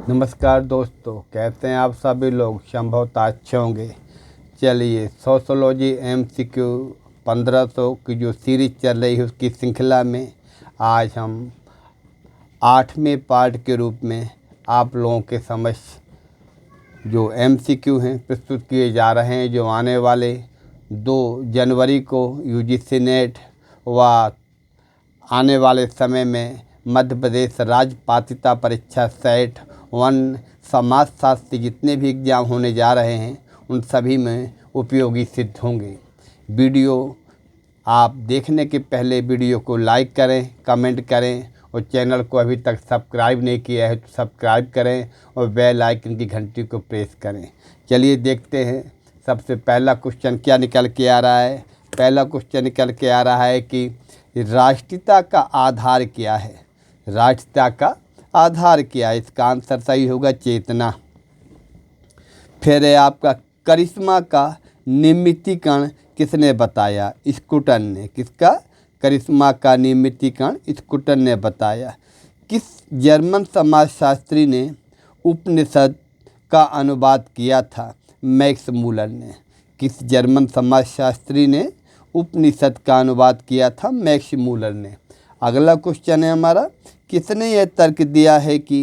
नमस्कार दोस्तों, कैसे हैं आप सभी लोग। संभवतः अच्छे होंगे। चलिए, सोशोलॉजी MCQ 1500 की जो सीरीज चल रही है उसकी श्रृंखला में आज हम 8वें पार्ट के रूप में आप लोगों के समक्ष जो MCQ हैं प्रस्तुत किए जा रहे हैं, जो आने वाले 2 जनवरी को UGC नेट व आने वाले समय में मध्य प्रदेश राज्य पात्रता परीक्षा सेट 1 समाजशास्त्र के जितने भी एग्ज़ाम होने जा रहे हैं उन सभी में उपयोगी सिद्ध होंगे। वीडियो आप देखने के पहले वीडियो को लाइक करें, कमेंट करें और चैनल को अभी तक सब्सक्राइब नहीं किया है तो सब्सक्राइब करें और बेल आइकन की घंटी को प्रेस करें। चलिए देखते हैं सबसे पहला क्वेश्चन क्या निकल के आ रहा है। पहला क्वेश्चन निकल के आ रहा है कि राष्ट्रीयता का आधार क्या है। राष्ट्रीयता का आधार क्या है? इसका आंसर सही होगा चेतना। फिर है आपका करिश्मा का नियमितीकरण किसने बताया? स्कूटर ने। किसका? करिश्मा का नियमितीकरण स्कूटर ने बताया। किस जर्मन समाजशास्त्री ने उपनिषद का अनुवाद किया था? मैक्स मूलर ने। किस जर्मन समाजशास्त्री ने उपनिषद का अनुवाद किया था? मैक्स मूलर ने। अगला क्वेश्चन है हमारा, किसने यह तर्क दिया है कि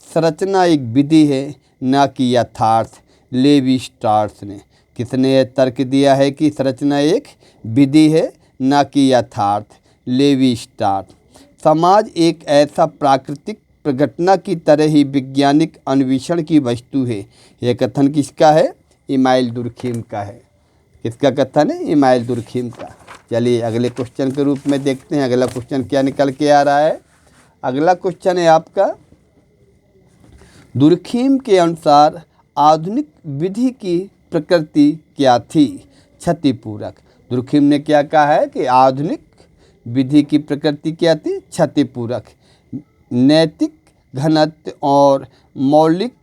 संरचना एक विधि है न कि यथार्थ? लेवी स्ट्रॉस ने। किसने यह तर्क दिया है कि संरचना एक विधि है न कि यथार्थ? Levi Strauss. समाज एक ऐसा प्राकृतिक प्रघटना की तरह ही वैज्ञानिक अन्वेषण की वस्तु है। यह कथन किसका है? इमाइल दुर्खीम का है। किसका कथन है? इमाइल दुर्खीम का। चलिए अगले क्वेश्चन के रूप में देखते हैं अगला क्वेश्चन क्या निकल के आ रहा है। अगला क्वेश्चन है आपका, दुर्खीम के अनुसार आधुनिक विधि की प्रकृति क्या थी? क्षतिपूरक। दुर्खीम ने क्या कहा है कि आधुनिक विधि की प्रकृति क्या थी? क्षतिपूरक। नैतिक घनत्व और मौलिक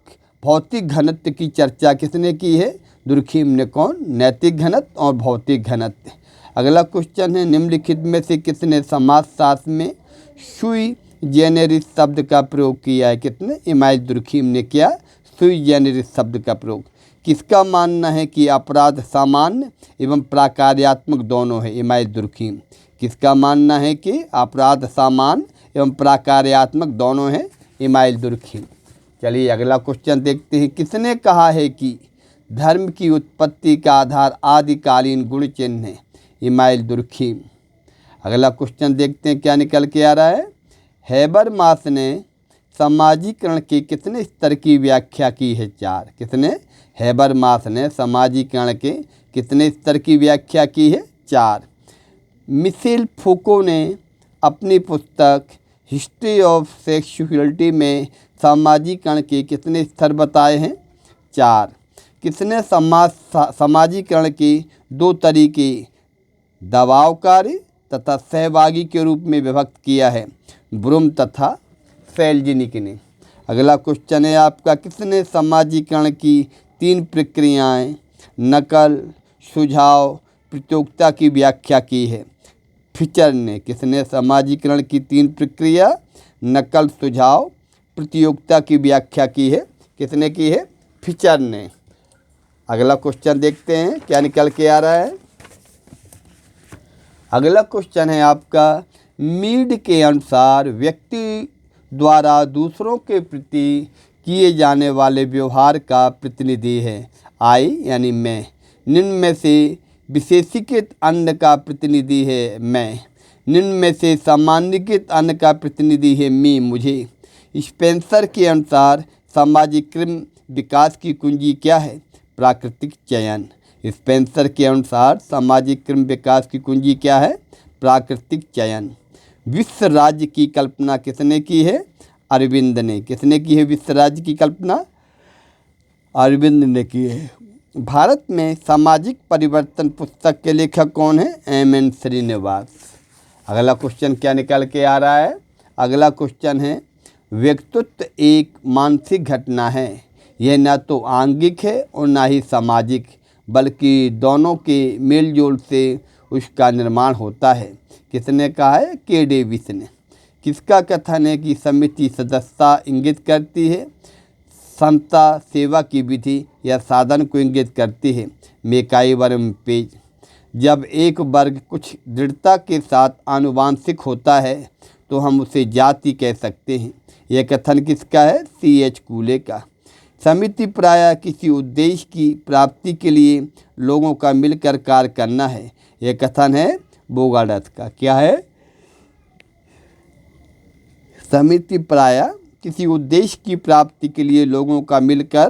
भौतिक घनत्व की चर्चा किसने की है? दुर्खीम ने। कौन? नैतिक घनत्व और भौतिक घनत्व। अगला क्वेश्चन है, निम्नलिखित में से किसने समाजशास्त्र में सुई जेनेरिस शब्द का प्रयोग किया है? कितने? इमाइल दुर्खीम ने किया सुई जेनेरिस शब्द का प्रयोग। किसका मानना है कि अपराध सामान्य एवं प्राकार्यात्मक दोनों है? Email Durkheim. किसका मानना है कि अपराध सामान्य एवं प्राकार्यात्मक दोनों है? Email Durkheim. चलिए अगला क्वेश्चन देखते हैं, किसने कहा है कि धर्म की उत्पत्ति का आधार आदिकालीन गुण चिन्ह है? Email Durkheim. अगला क्वेश्चन देखते हैं क्या निकल के आ रहा है। हैबरमास ने समाजीकरण के कितने स्तर की व्याख्या की है? 4। किसने? हैबरमास ने समाजीकरण के कितने स्तर की व्याख्या की है? 4। मिशेल फूको ने अपनी पुस्तक हिस्ट्री ऑफ सेक्सुअलिटी में समाजीकरण के कितने स्तर बताए हैं? 4। किसने समाजीकरण के 2 तरीके दबावकारी तथा सहभागी के रूप में विभक्त किया है? ब्रूम तथा फेल्जनिक ने। अगला क्वेश्चन है आपका, किसने समाजीकरण की 3 प्रक्रियाएं नकल, सुझाव, प्रतियोगिता की व्याख्या की है? फिचर ने। किसने समाजीकरण की 3 प्रक्रिया नकल, सुझाव, प्रतियोगिता की व्याख्या की है? किसने की है? फिचर ने। अगला क्वेश्चन देखते हैं क्या निकल के आ रहा है। अगला क्वेश्चन है आपका, मीड के अनुसार व्यक्ति द्वारा दूसरों के प्रति किए जाने वाले व्यवहार का प्रतिनिधि है आई यानी मैं। निम्न में से विशेषीकृत अन्य का प्रतिनिधि है मैं। निम्न में से सामान्यीकृत अन्य का प्रतिनिधि है मी मुझे। स्पेंसर के अनुसार सामाजिक क्रम विकास की कुंजी क्या है? प्राकृतिक चयन। स्पेंसर के अनुसार सामाजिक क्रम विकास की कुंजी क्या है? प्राकृतिक चयन। विश्व राज्य की कल्पना किसने की है? अरविंद ने। किसने की है विश्व राज्य की कल्पना? अरविंद ने की है। भारत में सामाजिक परिवर्तन पुस्तक के लेखक कौन है? M.N. श्रीनिवास। अगला क्वेश्चन क्या निकल के आ रहा है। अगला क्वेश्चन है, व्यक्तित्व एक मानसिक घटना है। यह न तो आंगिक है और न ही सामाजिक, बल्कि दोनों के मेलजोल से उसका निर्माण होता है। किसने कहा है? K. डेविस ने। किसका कथन है कि समिति सदस्यता इंगित करती है? संता सेवा की विधि या साधन को इंगित करती है। मेकाई वर्म पेज। जब एक वर्ग कुछ दृढ़ता के साथ आनुवांशिक होता है तो हम उसे जाति कह सकते हैं। यह कथन किसका है? C.H. कूले का। समिति प्रायः किसी उद्देश्य की प्राप्ति के लिए लोगों का मिलकर कार्य करना है। यह कथन है बोगार्थ का। क्या है? समिति प्रायः किसी उद्देश्य की प्राप्ति के लिए लोगों का मिलकर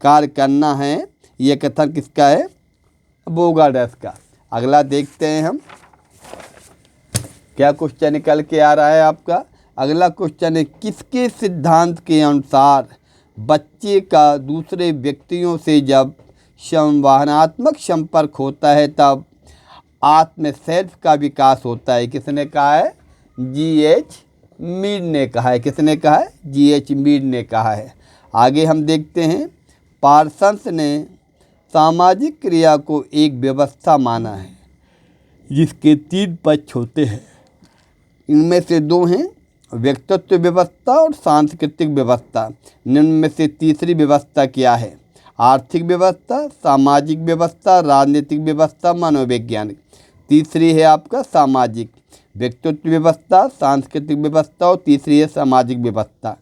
कार्य करना है। यह कथन किसका है? बोगार्थ का। अगला देखते हैं हम क्या क्वेश्चन निकल के आ रहा है आपका। अगला क्वेश्चन है, किसके सिद्धांत के अनुसार बच्चे का दूसरे व्यक्तियों से जब संवहनात्मक संपर्क होता है तब आत्म सेल्फ का विकास होता है? किसने कहा है? G.H. मीड ने कहा है। किसने कहा है? G.H. मीड ने कहा है। आगे हम देखते हैं, पार्सन्स ने सामाजिक क्रिया को एक व्यवस्था माना है जिसके 3 पक्ष होते हैं। इनमें से 2 हैं व्यक्तित्व व्यवस्था और सांस्कृतिक व्यवस्था। निम्न में से तीसरी व्यवस्था क्या है? आर्थिक व्यवस्था, सामाजिक व्यवस्था, राजनीतिक व्यवस्था, मनोवैज्ञानिक। तीसरी है आपका सामाजिक। व्यक्तित्व व्यवस्था, सांस्कृतिक व्यवस्था और तीसरी है सामाजिक व्यवस्था।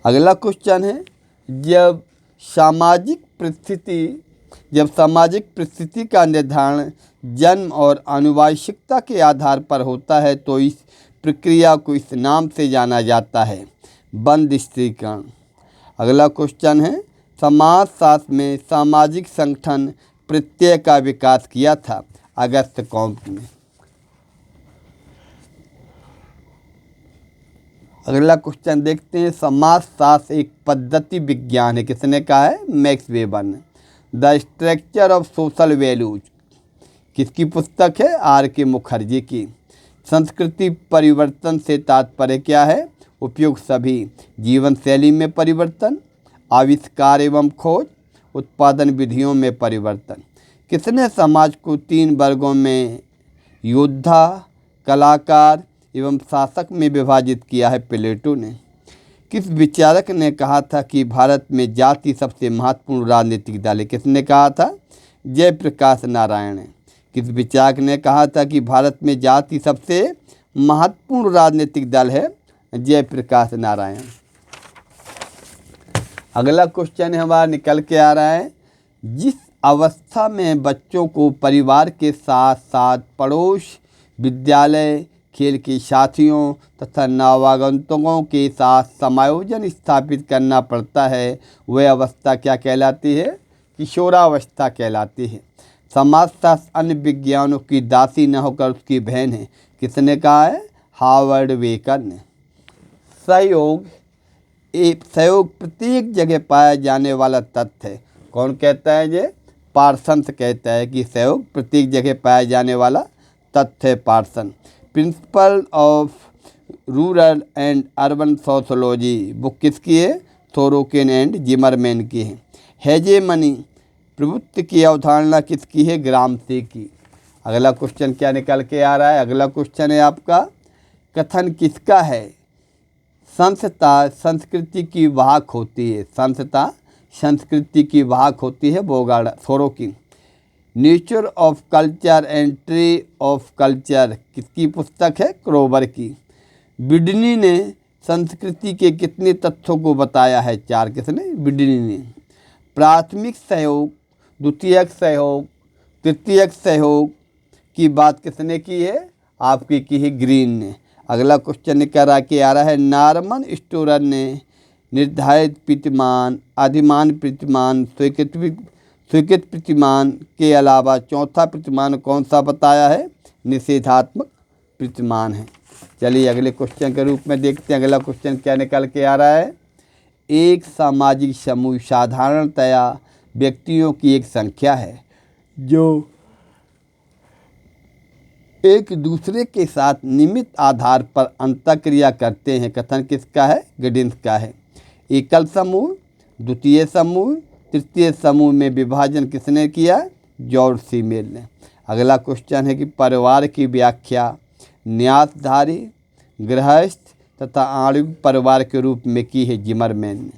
अगला क्वेश्चन है, जब सामाजिक परिस्थिति का निर्धारण जन्म और आनुवंशिकता के आधार पर होता है तो इस प्रक्रिया को इस नाम से जाना जाता है, बंद स्त्रीकरण। अगला क्वेश्चन है, समाजशास्त्र में सामाजिक संगठन प्रत्यय का विकास किया था? अगस्त कॉम्ट ने। अगला क्वेश्चन देखते हैं, समाजशास्त्र एक पद्धति विज्ञान है। किसने कहा है? मैक्स वेबर ने। The structure of social values किसकी पुस्तक है? R.K. मुखर्जी की। संस्कृति परिवर्तन से तात्पर्य क्या है? उपयोग सभी। जीवन शैली में परिवर्तन, आविष्कार एवं खोज, उत्पादन विधियों में परिवर्तन। किसने समाज को 3 वर्गों में योद्धा, कलाकार एवं शासक में विभाजित किया है? प्लेटो ने। किस विचारक ने कहा था कि भारत में जाति सबसे महत्वपूर्ण राजनीतिक दल है? किसने कहा था? जयप्रकाश नारायण ने। किस विचारक ने कहा था कि भारत में जाति सबसे महत्वपूर्ण राजनीतिक दल है? जयप्रकाश नारायण। अगला क्वेश्चन हमारा निकल के आ रहा है, जिस अवस्था में बच्चों को परिवार के साथ साथ पड़ोस, विद्यालय, खेल के साथियों तथा नवागंतुकों के साथ समायोजन स्थापित करना पड़ता है, वह अवस्था क्या कहलाती है? किशोरावस्था कहलाती है। समाजशास्त्र अन्य विज्ञानों की दासी न होकर उसकी बहन है। किसने कहा है? हार्वर्ड वेकर ने। सहयोग प्रत्येक जगह पाया जाने वाला तथ्य है। कौन कहता है? ये पार्सन्स कहता है कि सहयोग प्रत्येक जगह पाया जाने वाला तथ्य है। Parson. Principle of rural and urban sociology book किसकी है? थोरोकिन एंड जिमरमैन की है। हेजेमनी प्रभुत्व की अवधारणा किसकी है? ग्रामसे की। अगला क्वेश्चन क्या निकल के आ रहा है? अगला क्वेश्चन है आपका, कथन किसका है? संस्था संस्कृति की वाहक होती है। संस्था संस्कृति की वाहक होती है। थोरोकिन। Nature of culture and tree of culture किसकी पुस्तक है? क्रोबर की। बिडनी ने संस्कृति के कितने तथ्यों को बताया है? 4। किसने? बिडनी ने। प्राथमिक सहयोग, द्वितीयक सहयोग, तृतीयक सहयोग की बात किसने की है? आपकी की है ग्रीन ने। अगला क्वेश्चन निकल के आ रहा है, नॉर्मन स्टोरर ने निर्धारित प्रतिमान, अधिमान प्रतिमान, स्वीकृत प्रतिमान के अलावा चौथा प्रतिमान कौन सा बताया है? निषेधात्मक प्रतिमान है। चलिए अगले क्वेश्चन के रूप में देखते हैं। अगला क्वेश्चन क्या निकल के आ रहा है, एक सामाजिक समूह साधारणतया व्यक्तियों की एक संख्या है जो एक दूसरे के साथ नियमित आधार पर अंतःक्रिया करते हैं। कथन किसका है? गिडिंस का है। एकल समूह, द्वितीय समूह, तृतीय समूह में विभाजन किसने किया? जॉर्ज सी मिल ने। अगला क्वेश्चन है कि परिवार की व्याख्या न्यासधारी, गृहस्थ तथा आणविक परिवार के रूप में की है जिमरमैन ने।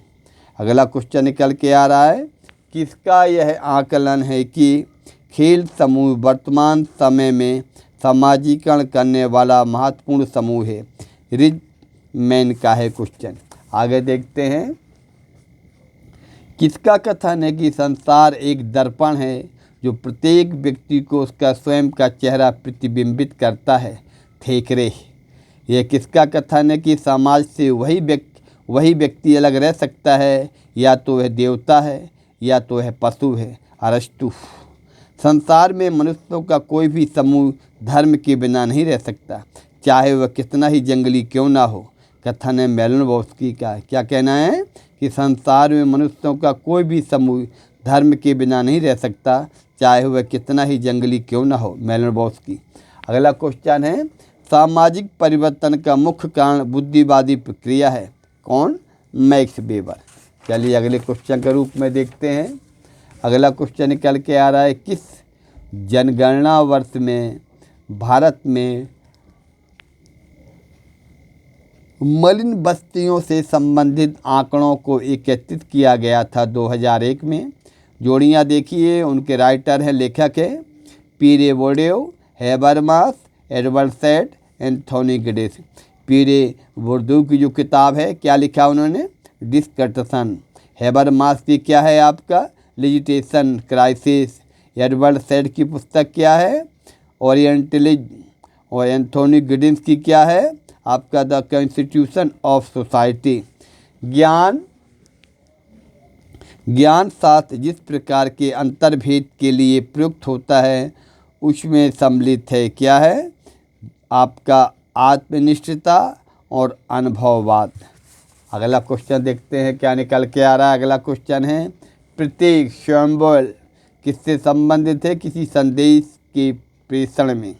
अगला क्वेश्चन निकल के आ रहा है, किसका यह आकलन है कि खेल समूह वर्तमान समय में समाजीकरण करने वाला महत्वपूर्ण समूह है? रिजमैन का है क्वेश्चन। आगे देखते हैं, किसका कथन है कि संसार एक दर्पण है जो प्रत्येक व्यक्ति को उसका स्वयं का चेहरा प्रतिबिंबित करता है? थेकरे। यह किसका कथन है कि समाज से वही व्यक्ति अलग रह सकता है, या तो वह देवता है या तो वह पशु है? अरस्तु। संसार में मनुष्यों का कोई भी समूह धर्म के बिना नहीं रह सकता, चाहे वह कितना ही जंगली क्यों ना हो। कथन है मैलिनोवस्की का। क्या कहना है कि संसार में मनुष्यों का कोई भी समूह धर्म के बिना नहीं रह सकता, चाहे वह कितना ही जंगली क्यों ना हो। मैलिनोवस्की। अगला क्वेश्चन है, सामाजिक परिवर्तन का मुख्य कारण बुद्धिवादी प्रक्रिया है? कौन? Max weber. चलिए अगले क्वेश्चन के रूप में देखते हैं। अगला क्वेश्चन निकल के आ रहा है, किस जनगणना वर्ष में भारत में मलिन बस्तियों से संबंधित आंकड़ों को एकत्रित किया गया था? 2001 में। जोड़ियां देखिए, उनके राइटर हैं, लेखक है पीरे बोर्डेव, हेबरमास, एडवर्ड सेट, एंथोनी गिडिस। पीरे बोर्डेव की जो किताब है, क्या लिखा उन्होंने? डिस्कशन। हेबरमास की क्या है आपका? लिजिटेशन क्राइसिस। एडवर्ड सेड की पुस्तक क्या है? ओरिएंटलिज्म। और एंथोनी गिडिस की क्या है आपका? The constitution of society. ज्ञान शास्त्र जिस प्रकार के अंतर्भेद के लिए प्रयुक्त होता है उसमें सम्मिलित है। क्या है आपका? आत्मनिष्ठता और अनुभववाद। अगला क्वेश्चन देखते हैं क्या निकल के आ रहा है। अगला क्वेश्चन है, प्रत्येक सिंबल किससे संबंधित है? किसी संदेश के प्रेषण में,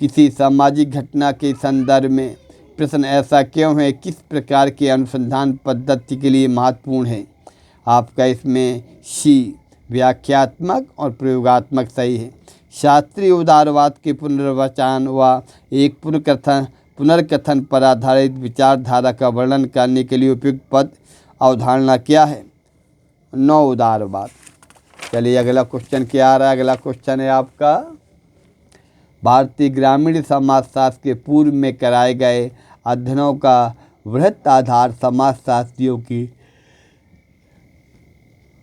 किसी सामाजिक घटना के संदर्भ में। प्रश्न ऐसा क्यों है? किस प्रकार के अनुसंधान पद्धति के लिए महत्वपूर्ण है? आपका इसमें सी व्याख्यात्मक और प्रयोगात्मक सही है। शास्त्रीय उदारवाद के पुनर्वचन व एक पुनर्कथन पर आधारित विचारधारा का वर्णन करने के लिए उपयुक्त पद अवधारणा क्या है? नौ उदारवाद। चलिए अगला क्वेश्चन क्या आ रहा है। अगला क्वेश्चन है आपका, भारतीय ग्रामीण समाजशास्त्र के पूर्व में कराए गए अध्ययनों का वृहत आधार समाजशास्त्रियों की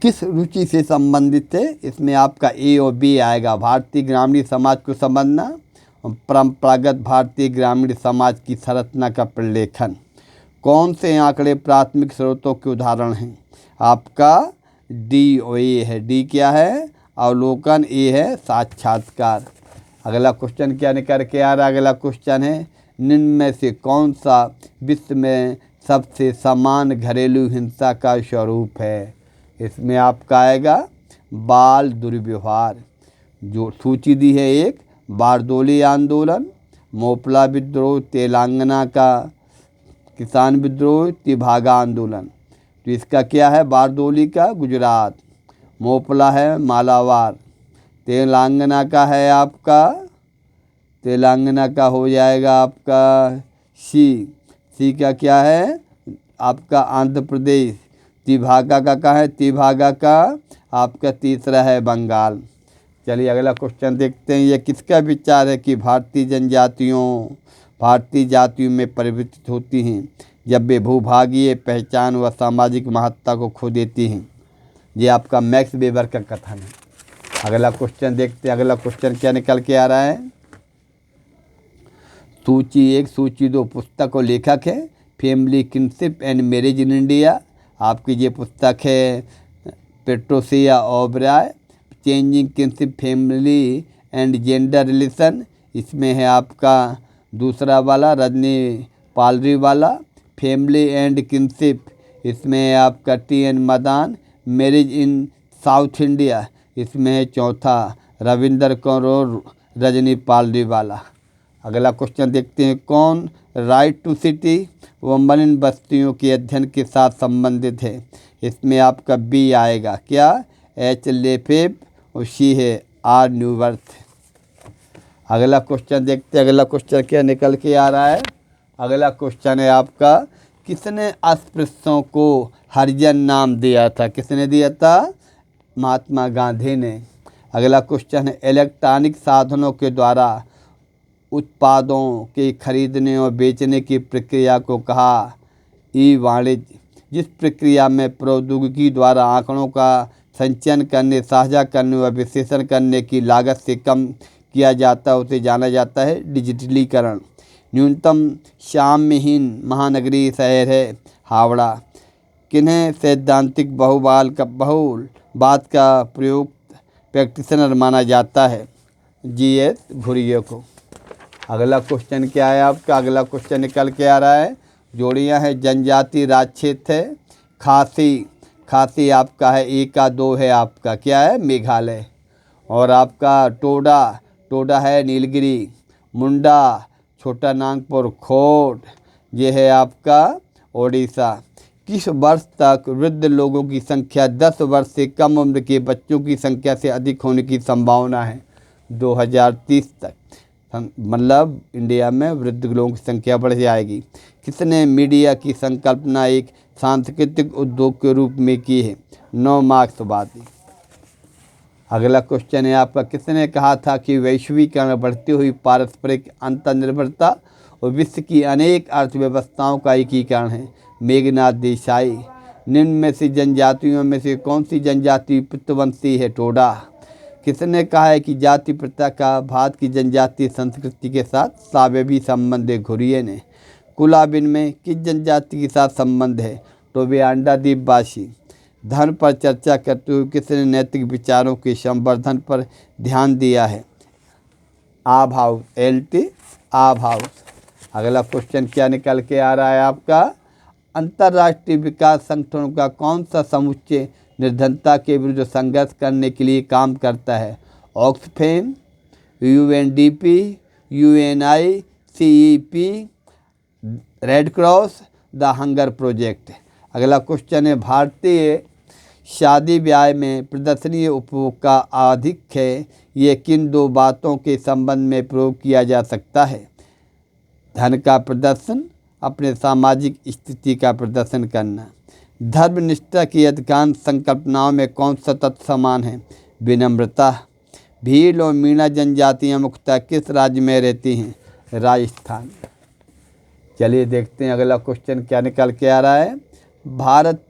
किस रुचि से संबंधित है? इसमें आपका ए और बी आएगा। भारतीय ग्रामीण समाज को समझना, परंपरागत भारतीय ग्रामीण समाज की संरचना का प्रलेखन। कौन से आंकड़े प्राथमिक स्रोतों के उदाहरण हैं? आपका डी और ए है। डी क्या है? अवलोकन। ए है साक्षात्कार। अगला क्वेश्चन क्या निकल के आ रहा है। अगला क्वेश्चन है, निम्न में से कौन सा विश्व में सबसे समान घरेलू हिंसा का स्वरूप है? इसमें आपका आएगा बाल दुर्व्यवहार। जो सूची दी है, एक बारदोली आंदोलन, मोपला विद्रोह तेलंगाना का, किसान विद्रोह तिभागा आंदोलन। तो इसका क्या है? बारदोली का गुजरात, मोपला है मालाबार, तेलंगाना का है आपका, तेलंगाना का हो जाएगा आपका सी का क्या है आपका? आंध्र प्रदेश। तिभागा का कहाँ है? तिभागा का आपका तीसरा है बंगाल। चलिए अगला क्वेश्चन देखते हैं। यह किसका विचार है कि भारतीय जातियों में परिवर्तित होती हैं जब वे भूभागीय पहचान व सामाजिक महत्ता को खो देती हैं? ये आपका मैक्स वेबर का कथन है। अगला क्वेश्चन देखते हैं। अगला क्वेश्चन क्या निकल के आ रहा है। सूची 1 सूची 2 पुस्तक और लेखक है family kinship and marriage in India. आपकी ये पुस्तक है Patricia Oberoi, changing kinship family and gender relation. इसमें है आपका दूसरा वाला रजनी पालरी वाला, फैमिली एंड किनशिप। इसमें है आपका T N Madan, marriage in South India. इसमें है चौथा रविंदर कौर और रजनी पालरी वाला। अगला क्वेश्चन देखते हैं। कौन राइट टू सिटी व मलिन बस्तियों के अध्ययन के साथ संबंधित है? इसमें आपका बी आएगा। क्या? एच लेफेब और सी है आर न्यूवर्थ। अगला क्वेश्चन देखते हैं। अगला क्वेश्चन क्या निकल के आ रहा है। अगला क्वेश्चन है आपका, किसने अस्पृश्यों को हरिजन नाम दिया था? किसने दिया था? महात्मा गांधी ने। अगला क्वेश्चन है, इलेक्ट्रॉनिक साधनों के द्वारा उत्पादों के खरीदने और बेचने की प्रक्रिया को कहा ई वाणिज्य। जिस प्रक्रिया में प्रौद्योगिकी द्वारा आंकड़ों का संचयन करने, साझा करने व विश्लेषण करने की लागत से कम किया जाता है उसे जाना जाता है डिजिटलीकरण। न्यूनतम साम्यहीन महानगरीय शहर है हावड़ा। किन्हें सैद्धांतिक बहुलवाद का प्रयुक्त प्रैक्टिशनर माना जाता है? जीएस घुरिये को। अगला क्वेश्चन क्या है आपका? अगला क्वेश्चन निकल के आ रहा है, जोड़ियां हैं जनजाति राज क्षेत्र है खासी। खासी आपका है, ए का 2 है आपका क्या है? मेघालय। और आपका टोडा है नीलगिरी। मुंडा छोटा नागपुर खोट, ये है आपका ओडिशा। किस वर्ष तक वृद्ध लोगों की संख्या 10 वर्ष से कम उम्र के बच्चों की संख्या से अधिक होने की संभावना है? 2030 तक। मतलब इंडिया में वृद्ध लोगों की संख्या बढ़ जाएगी। किसने मीडिया की संकल्पना एक सांस्कृतिक उद्योग के रूप में की है? नौ मार्क्सवादी। अगला क्वेश्चन है आपका, किसने कहा था कि वैश्वीकरण, बढ़ती हुई पारस्परिक अंतर्निर्भरता और विश्व की अनेक अर्थव्यवस्थाओं का एकीकरण है? मेघनाथ देसाई। निम्न में से जनजातियों में से कौन सी जनजाति पितृवंशी है? टोडा। किसने कहा है कि जाति प्रथा का भारत की जनजातीय संस्कृति के साथ स्वाभाविक संबंध है? घुरिये ने। कुलाबिन में किस जनजाति के साथ संबंध है? टोबियांडा द्वीपवासी। धर्म पर चर्चा करते हुए किसने नैतिक विचारों के संवर्धन पर ध्यान दिया है? आभाउस, LT आभाउस। अगला क्वेश्चन क्या निकल के आ रहा है आपका? अंतर्राष्ट्रीय विकास संगठनों का कौन सा समुच्चय निर्धनता के विरुद्ध संघर्ष करने के लिए काम करता है? Oxfam, UNDP, UNICEP, red cross, the hunger project. अगला क्वेश्चन है, भारतीय शादी ब्याह में प्रदर्शनीय उपभोग का अधिक है, ये किन 2 बातों के संबंध में प्रयोग किया जा सकता है? धन का प्रदर्शन, अपने सामाजिक स्थिति का प्रदर्शन करना। धर्मनिष्ठा की अधिकांश संकल्पनाओं में कौन सा तत्व समान है? विनम्रता। भील और मीणा जनजातियाँ मुख्यतः किस राज्य में रहती हैं? राजस्थान। चलिए देखते हैं अगला क्वेश्चन क्या निकल के आ रहा है। भारत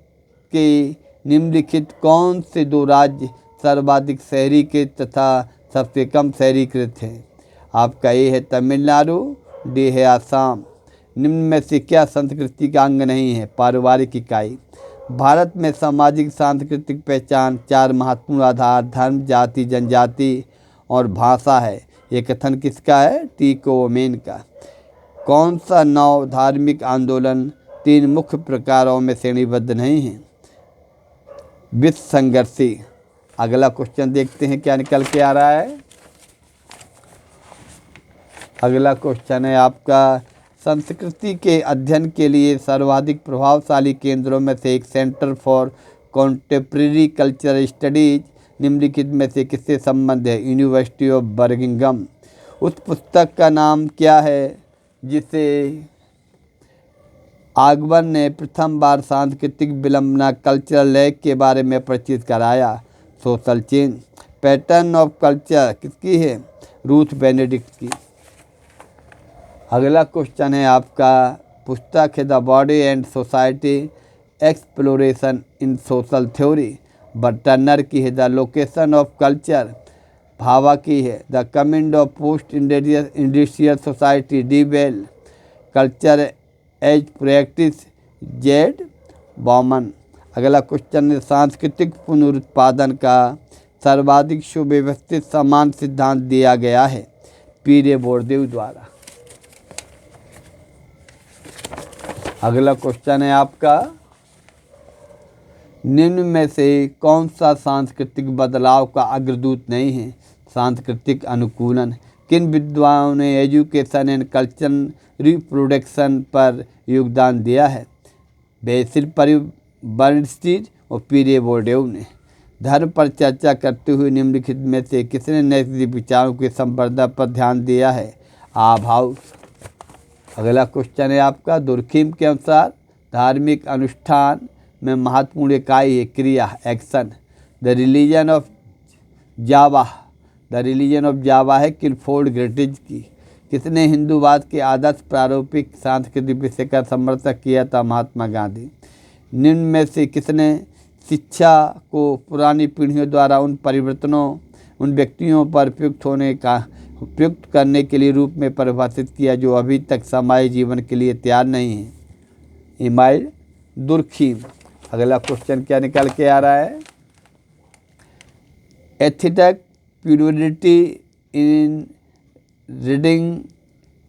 के निम्नलिखित कौन से 2 राज्य सर्वाधिक शहरीकृत तथा सबसे कम शहरीकृत हैं? आपका ए है तमिलनाडु, डी है आसाम। निम्न में से क्या संस्कृति का अंग नहीं है? पारिवारिक इकाई। भारत में सामाजिक सांस्कृतिक पहचान 4 महत्वपूर्ण आधार धर्म, जाति, जनजाति और भाषा है। ये कथन किसका है? टी.को.मेन का। कौन सा 9 धार्मिक आंदोलन 3 मुख्य प्रकारों में श्रेणीबद्ध नहीं है? विश्व संघर्षी। अगला क्वेश्चन देखते हैं क्या निकल के आ रहा है। अगला क्वेश्चन है आपका, संस्कृति के अध्ययन के लिए सर्वाधिक प्रभावशाली केंद्रों में से एक centre for contemporary culture studies निम्नलिखित में से किससे संबंध है? University of Birmingham. उस पुस्तक का नाम क्या है जिसे आगबन ने प्रथम बार सांस्कृतिक विलंबना कल्चरल लैग के बारे में परिचित कराया? Social change. Pattern of culture किसकी है? रूथ बेनेडिक्ट की। अगला क्वेश्चन है आपका, पुस्तक है the body and society exploration in social theory. Turner की है the location of culture. Bhabha की है the coming of post industrial society. D Bell. Culture as practice, Z Bauman. अगला क्वेश्चन है, सांस्कृतिक पुनरुत्पादन का सर्वाधिक सुव्यवस्थित समान सिद्धांत दिया गया है? पीरे बोरदेव द्वारा। अगला क्वेश्चन है आपका, निम्न में से कौन सा सांस्कृतिक बदलाव का अग्रदूत नहीं है? सांस्कृतिक अनुकूलन। किन विद्वानों ने एजुकेशन एंड कल्चर रिप्रोडक्शन पर योगदान दिया है? बेसिल बर्नस्टीन और पीरे बोरदेव ने। धर्म पर चर्चा करते हुए निम्नलिखित में से किसने नैतिक विचारों के संवर्धन पर ध्यान दिया है? आभाउस। अगला क्वेश्चन है आपका, दुर्खिम के अनुसार धार्मिक अनुष्ठान में महत्वपूर्ण इकाई है क्रिया, action. The religion of Java है किलफोर्ड ग्रेटिज की। किसने हिंदूवाद के आदर्श प्रारूपिक सांस्कृतिक विषय का समर्थन किया था? महात्मा गांधी। निम्न में से किसने शिक्षा को पुरानी पीढ़ियों द्वारा उन परिवर्तनों, उन व्यक्तियों पर प्रयुक्त करने के लिए रूप में परिभाषित किया जो अभी तक सामाजिक जीवन के लिए तैयार नहीं है? Email Durkheim. अगला क्वेश्चन क्या निकल के आ रहा है? एथिक प्यूरिटी इन रीडिंग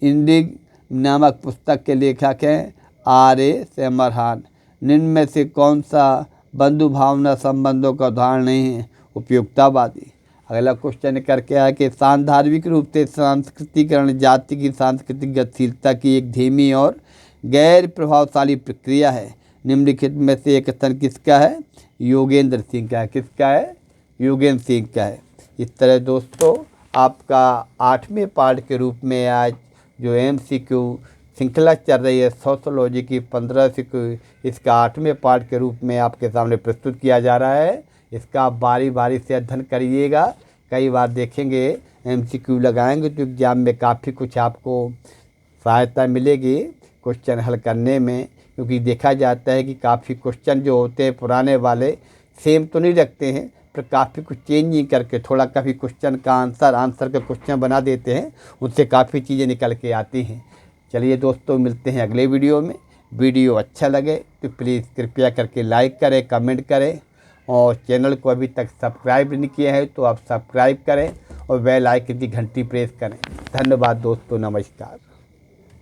इंडिग नामक पुस्तक के लेखक हैं R.A. सेमरहान। निम्न में से कौन सा बंधु भावना संबंधों का उदाहरण नहीं है? उपयुक्तावादी। अगला क्वेश्चन करके आया कि सांदर्भिक रूप से सांस्कृतिकरण जाति की सांस्कृतिक गतिशीलता की एक धीमी और गैर प्रभावशाली प्रक्रिया है। निम्नलिखित में से एक कथन किसका है? योगेंद्र सिंह का है। किसका है? योगेंद्र सिंह का है। इस तरह दोस्तों आपका 8वें पार्ट के रूप में आज जो MCQ श्रृंखला चल रही है सोशियोलॉजी की 15 MCQ, इसका 8वें पार्ट के रूप में आपके सामने प्रस्तुत किया जा रहा है। इसका आप बारी बारी से अध्ययन करिएगा। कई बार देखेंगे MCQ लगाएंगे तो एग्ज़ाम में काफ़ी कुछ आपको सहायता मिलेगी क्वेश्चन हल करने में, क्योंकि देखा जाता है कि काफ़ी क्वेश्चन जो होते हैं पुराने वाले सेम तो नहीं रखते हैं, पर काफ़ी कुछ चेंजिंग करके थोड़ा काफ़ी क्वेश्चन का आंसर का क्वेश्चन बना देते हैं, उनसे काफ़ी चीज़ें निकल के आती हैं। चलिए दोस्तों, मिलते हैं अगले वीडियो में। वीडियो अच्छा लगे तो प्लीज़ कृपया करके लाइक करें, कमेंट करें, और चैनल को अभी तक सब्सक्राइब नहीं किया है तो आप सब्सक्राइब करें और बेल आइकन की घंटी प्रेस करें। धन्यवाद दोस्तों, नमस्कार।